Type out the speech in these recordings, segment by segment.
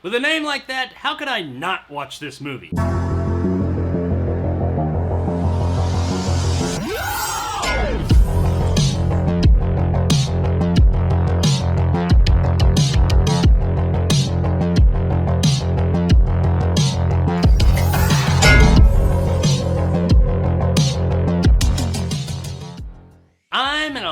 With a name like that, how could I not watch this movie?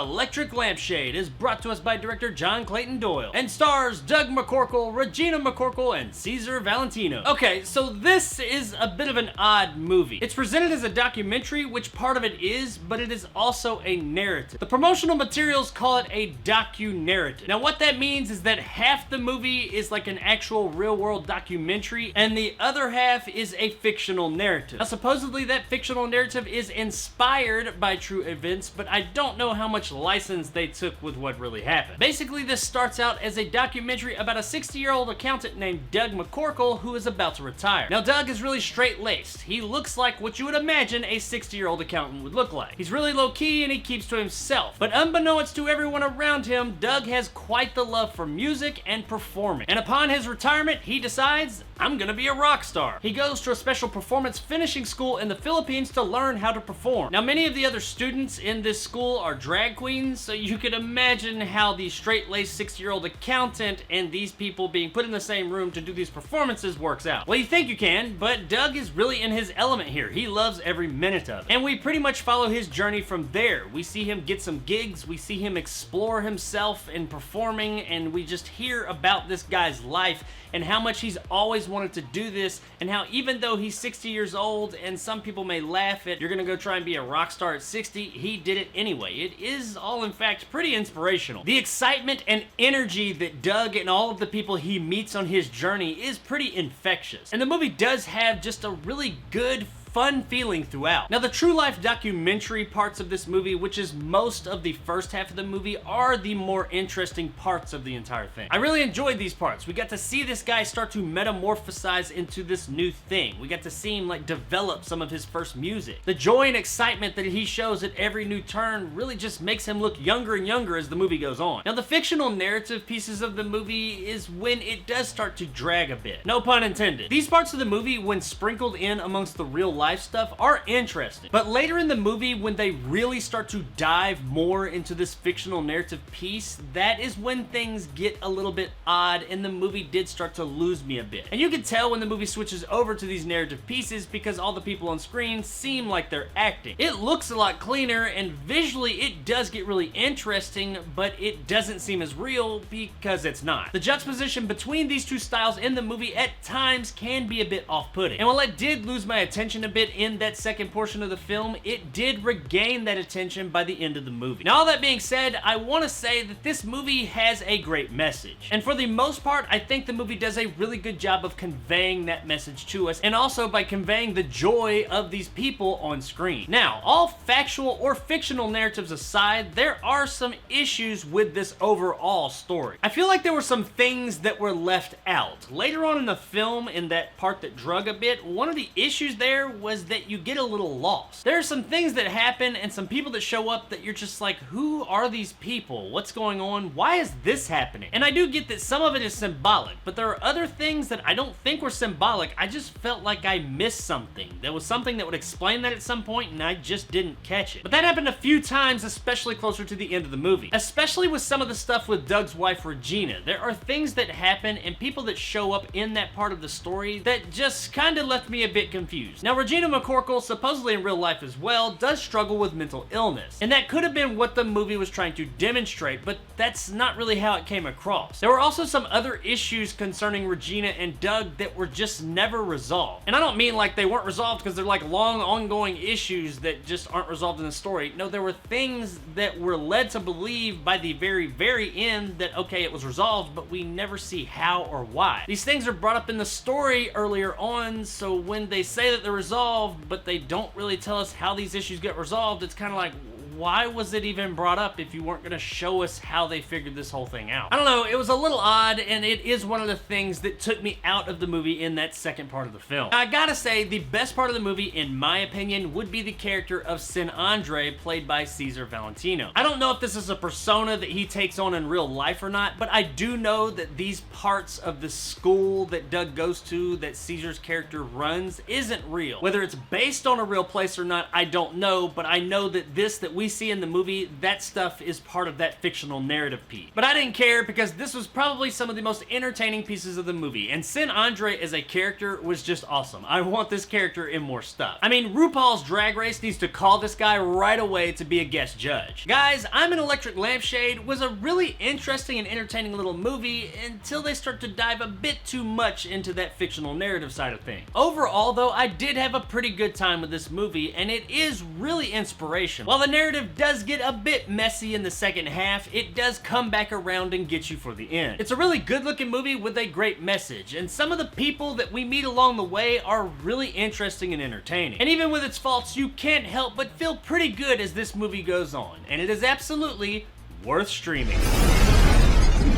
Electric Lampshade is brought to us by director John Clayton Doyle and stars Doug McCorkle, Regina McCorkle, and Caesar Valentino. Okay, so this is a bit of an odd movie. It's presented as a documentary, which part of it is, but it is also a narrative. The promotional materials call it a docu-narrative. Now what that means is that half the movie is like an actual real-world documentary, and the other half is a fictional narrative. Now supposedly that fictional narrative is inspired by true events, but I don't know how much license they took with what really happened. Basically, this starts out as a documentary about a 60-year-old accountant named Doug McCorkle who is about to retire. Now, Doug is really straight-laced. He looks like what you would imagine a 60-year-old accountant would look like. He's really low-key and he keeps to himself. But unbeknownst to everyone around him, Doug has quite the love for music and performing. And upon his retirement, he decides, I'm gonna be a rock star. He goes to a special performance finishing school in the Philippines to learn how to perform. Now, many of the other students in this school are drag queens, so you can imagine how the straight-laced 60-year-old accountant and these people being put in the same room to do these performances works out. Well, you think you can, but Doug is really in his element here. He loves every minute of it. And we pretty much follow his journey from there. We see him get some gigs, we see him explore himself in performing, and we just hear about this guy's life and how much he's always wanted to do this, and how even though he's 60 years old and some people may laugh at, you're gonna go try and be a rock star at 60, he did it anyway. It is all in fact pretty inspirational. The excitement and energy that Doug and all of the people he meets on his journey is pretty infectious. And the movie does have just a really good, fun feeling throughout. Now, the true life documentary parts of this movie, which is most of the first half of the movie, are the more interesting parts of the entire thing. I really enjoyed these parts. We got to see this guy start to metamorphosize into this new thing. We got to see him like develop some of his first music. The joy and excitement that he shows at every new turn really just makes him look younger and younger as the movie goes on. Now, the fictional narrative pieces of the movie is when it does start to drag a bit. No pun intended. These parts of the movie, when sprinkled in amongst the real life stuff, are interesting. But later in the movie, when they really start to dive more into this fictional narrative piece, that is when things get a little bit odd, and the movie did start to lose me a bit. And you can tell when the movie switches over to these narrative pieces because all the people on screen seem like they're acting. It looks a lot cleaner, and visually it does get really interesting, but it doesn't seem as real because it's not. The juxtaposition between these two styles in the movie at times can be a bit off-putting. And while it did lose my attention a bit in that second portion of the film, it did regain that attention by the end of the movie. Now, all that being said, I want to say that this movie has a great message. And for the most part, I think the movie does a really good job of conveying that message to us, and also by conveying the joy of these people on screen. Now, all factual or fictional narratives aside, there are some issues with this overall story. I feel like there were some things that were left out. Later on in the film, in that part that drug a bit, one of the issues there was that you get a little lost. There are some things that happen and some people that show up that you're just like, who are these people? What's going on? Why is this happening? And I do get that some of it is symbolic, but there are other things that I don't think were symbolic. I just felt like I missed something. There was something that would explain that at some point, and I just didn't catch it. But that happened a few times, especially closer to the end of the movie. Especially with some of the stuff with Doug's wife, Regina. There are things that happen and people that show up in that part of the story that just kind of left me a bit confused. Now, Regina McCorkle, supposedly in real life as well, does struggle with mental illness. And that could have been what the movie was trying to demonstrate, but that's not really how it came across. There were also some other issues concerning Regina and Doug that were just never resolved. And I don't mean like they weren't resolved because they're like long, ongoing issues that just aren't resolved in the story. No, there were things that were led to believe by the very, very end that, okay, it was resolved, but we never see how or why. These things are brought up in the story earlier on, so when they say that they're resolved, but they don't really tell us how these issues get resolved, it's kind of like, why was it even brought up if you weren't gonna show us how they figured this whole thing out? I don't know, it was a little odd, and it is one of the things that took me out of the movie in that second part of the film. Now, I gotta say, the best part of the movie, in my opinion, would be the character of Sin Andre, played by Cesar Valentino. I don't know if this is a persona that he takes on in real life or not, but I do know that these parts of the school that Doug goes to, that Caesar's character runs, isn't real. Whether it's based on a real place or not, I don't know, but I know that this that we see in the movie, that stuff is part of that fictional narrative piece. But I didn't care because this was probably some of the most entertaining pieces of the movie, and Sin Andre as a character was just awesome. I want this character in more stuff. I mean, RuPaul's Drag Race needs to call this guy right away to be a guest judge. Guys, I'm an Electric Lampshade was a really interesting and entertaining little movie until they start to dive a bit too much into that fictional narrative side of things. Overall though, I did have a pretty good time with this movie, and it is really inspirational. While the narrative does get a bit messy in the second half, it does come back around and get you for the end. It's a really good looking movie with a great message, and some of the people that we meet along the way are really interesting and entertaining. And even with its faults, you can't help but feel pretty good as this movie goes on, and it is absolutely worth streaming.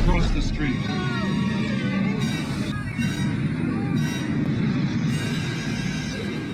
Across the street.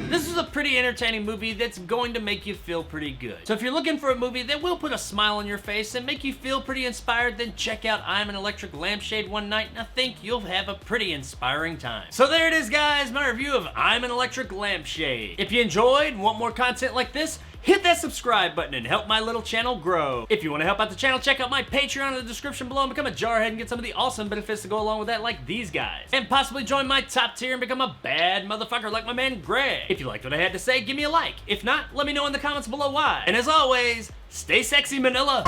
This is a pretty entertaining movie that's going to make you feel pretty good. So if you're looking for a movie that will put a smile on your face and make you feel pretty inspired, then check out I'm an Electric Lampshade one night, and I think you'll have a pretty inspiring time. So there it is, guys, my review of I'm an Electric Lampshade. If you enjoyed and want more content like this, hit that subscribe button and help my little channel grow. If you want to help out the channel, check out my Patreon in the description below and become a jarhead and get some of the awesome benefits to go along with that, like these guys. And possibly join my top tier and become a bad motherfucker like my man Greg. If you liked what I had to say, give me a like. If not, let me know in the comments below why. And as always, stay sexy, Manila.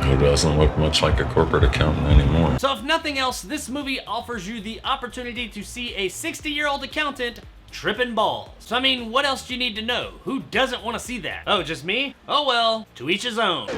It doesn't look much like a corporate accountant anymore. So if nothing else, this movie offers you the opportunity to see a 60-year-old accountant tripping balls. So I mean, what else do you need to know? Who doesn't want to see that? Oh, just me? Oh well, to each his own.